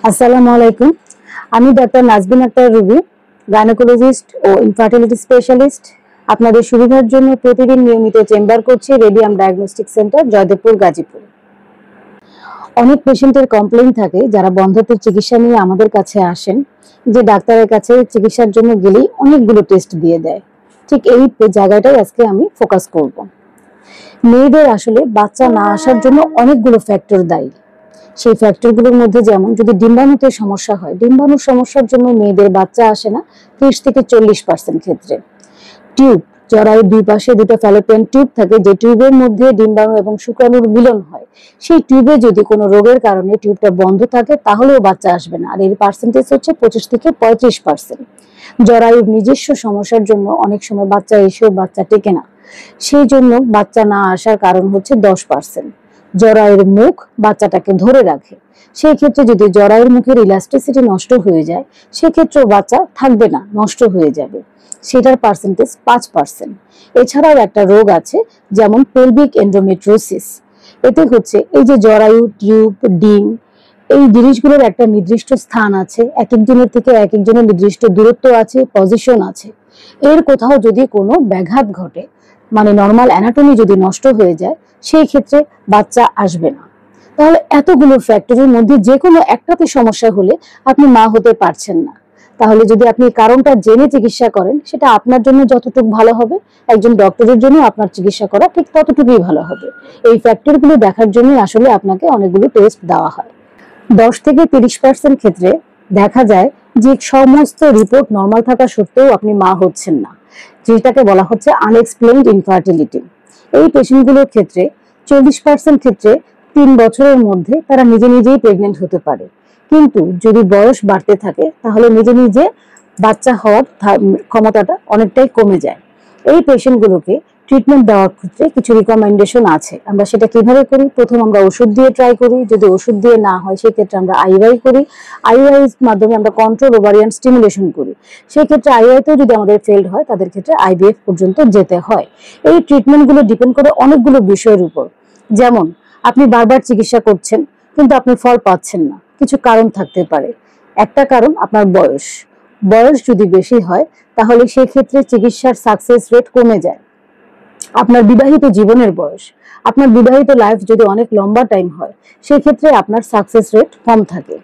আসসালামু আলাইকুম। আমি doctor Nazbin Akter Ruby, gynaecologist ও ইনফার্টিলিটি স্পেশালিস্ট। আপনাদের সুবিধার জন্য প্রতিদিন নিয়মিত চেম্বার করছি radium diagnostic centre, Joydebpur, Gazipur. অনেক পেশেন্টের কমপ্লেইন থাকে যারা বন্ধ্যাত্বের চিকিৎসা নিয়ে আমাদের কাছে আসেন যে ডাক্তারের কাছে চিকিৎসার জন্য গেলেই অনেকগুলো টেস্ট দিয়ে দেয়। ঠিক এই জায়গাটাই আজকে আমি ফোকাস করব। মেয়েদের আসলে বাচ্চা না আসার জন্য অনেকগুলো ফ্যাক্টর দায়ী। সেই ফ্যাক্টরগুলোর মধ্যে যেমন যদি ডিম্বাণুতে সমস্যা হয়, ডিম্বাণুর সমস্যার জন্য মেয়েদের বাচ্চা আসে না 30 থেকে 40% ক্ষেত্রে। টিউব, জরায়ুর দুই পাশে দুটো ফ্যালোপিয়ান টিউব থাকে, যে টিউবের মধ্যে ডিম্বাণু এবং শুক্রাণুর মিলন হয়। সেই টিউবে যদি কোনো রোগের কারণে টিউবটা বন্ধ থাকে তাহলেও বাচ্চা আসবে না, আর এর পার্সেন্টেজ হচ্ছে 25 থেকে 35%। জরায়ুর নিজস্ব সমস্যার জন্য অনেক সময় বাচ্চা এসেও বাচ্চা টেকে না, সেই জন্য বাচ্চা না আসার কারণ হচ্ছে 10%। জরায়ুর মুখ বাচ্চাটাকে ধরে রাখে, সেই ক্ষেত্রে যদি জরায়ুর মুখের ইলাস্টিসিটি নষ্ট হয়ে যায় সেক্ষেত্রেও বাচ্চা থাকবে না, নষ্ট হয়ে যাবে, সেটার পার্সেন্টেজ 5%। এছাড়াও একটা রোগ আছে যেমন পেলভিক এন্ডোমেট্রিওসিস। এতে হচ্ছে এই যে জরায়ু, টিউব, ডিম, এই জিনিসগুলোর একটা নির্দিষ্ট স্থান আছে, এক একজনের থেকে এক একজনের নির্দিষ্ট দূরত্ব আছে, পজিশন আছে। এর কোথাও যদি কোনো ব্যাঘাত ঘটে, মানে নর্মাল অ্যানাটমি যদি নষ্ট হয়ে যায়, সেই ক্ষেত্রে বাচ্চা আসবে না। তাহলে এতগুলো ফ্যাক্টরের মধ্যে যে কোনো একটাতে সমস্যা হলে আপনি মা হতে পারছেন না। তাহলে যদি আপনি কারণটা জেনে চিকিৎসা করেন, সেটা আপনার জন্য যতটুকু ভালো হবে, একজন ডক্টরের জন্য আপনার চিকিৎসা করা ঠিক ততটুকুই ভালো হবে। এই ফ্যাক্টরগুলো দেখার জন্য আসলে আপনাকে অনেকগুলো টেস্ট দেওয়া হয়। 10 থেকে 30% ক্ষেত্রে দেখা যায় যে সমস্ত রিপোর্ট নর্মাল থাকা সত্ত্বেও আপনি মা হচ্ছেন না, যেটাকে বলা হচ্ছে আনএক্সপ্লেইনড ইনফার্টিলিটি। এই পেশেন্টগুলোর ক্ষেত্রে 40% ক্ষেত্রে 3 বছরের মধ্যে তারা নিজে নিজেই প্রেগনেন্ট হতে পারে, কিন্তু যদি বয়স বাড়তে থাকে তাহলে নিজে নিজে বাচ্চা হওয়ার ক্ষমতাটা অনেকটাই কমে যায়। এই পেশেন্টগুলোকে ট্রিটমেন্ট দেওয়ার ক্ষেত্রে কিছু রিকমেন্ডেশন আছে। আমরা সেটা কিভাবে করি? প্রথম আমরা ওষুধ দিয়ে ট্রাই করি, যদি ওষুধ দিয়ে না হয় সেক্ষেত্রে আমরা আইওআই করি। আইওআই মাধ্যমে আমরা কন্ট্রোল ওভারিয়ান স্টিমুলেশন করি। সেই ক্ষেত্রে আইওআইতেও যদি আমাদের ফেলড হয় তাদের ক্ষেত্রে আইভিএফ পর্যন্ত যেতে হয়। এই ট্রিটমেন্টগুলো ডিপেন্ড করে অনেকগুলো বিষয়ের উপর। যেমন আপনি বারবার চিকিৎসা করছেন কিন্তু আপনি ফল পাচ্ছেন না, কিছু কারণ থাকতে পারে। একটা কারণ আপনার বয়স। বয়স যদি বেশি হয় তাহলে সেই ক্ষেত্রে চিকিৎসার সাকসেস রেট কমে যায়। আপনার বিবাহিত জীবনের বয়স, আপনার বিবাহিত লাইফ যদি অনেক লম্বা টাইম হয় সেই ক্ষেত্রে আপনার সাকসেস রেট কম থাকে।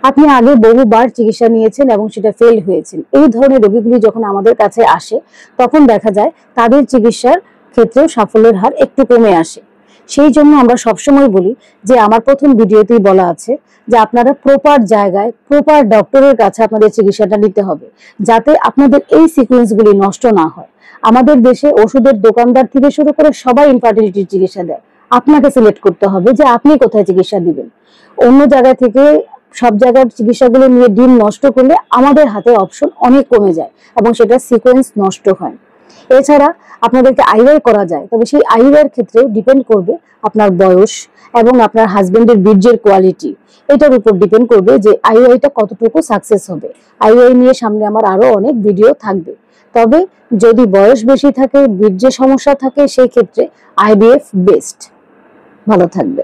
আপনি আগে বহুবার চিকিৎসা নিয়েছেন এবং সেটা ফেল হয়েছেন। এই ধরনের রোগীগুলি যখন আমাদের কাছে আসে তখন দেখা যায় তাদের চিকিৎসার ক্ষেত্রেও সাফল্যের হার একটু কমে আসে। সেই জন্য আমরা সবসময় বলি যে আমার প্রথম ভিডিওতেই বলা আছে যে আপনারা প্রপার জায়গায় প্রপার ডক্টরের কাছে আপনাদের চিকিৎসাটা নিতে হবে, যাতে আপনাদের এই সিকোয়েন্সগুলি নষ্ট না হয়। আমাদের দেশে ওষুধের দোকানদার থেকে শুরু করে সবাই ইনফার্টিলিটির চিকিৎসা দেয়। আপনাকে সিলেক্ট করতে হবে যে আপনি কোথায় চিকিৎসা দিবেন। অন্য জায়গা থেকে সব জায়গার চিকিৎসাগুলো নিয়ে ডিম নষ্ট করলে আমাদের হাতে অপশন অনেক কমে যায় এবং সেটা সিকোয়েন্স নষ্ট হয়। এছাড়া আপনাদেরকে আইওআই করা যায়, তবে সেই আইওআইয়ের ক্ষেত্রেও ডিপেন্ড করবে আপনার বয়স এবং আপনার হাজবেন্ডের বীর্যের কোয়ালিটি। এটার উপর ডিপেন্ড করবে যে আইওআইটা কতটুকু সাকসেস হবে। আইওআই নিয়ে সামনে আমার আরো অনেক ভিডিও থাকবে। তবে যদি বয়স বেশি থাকে, বীর্যের সমস্যা থাকে, সেই ক্ষেত্রে আইভিএফ বেস্ট। ভালো থাকবে।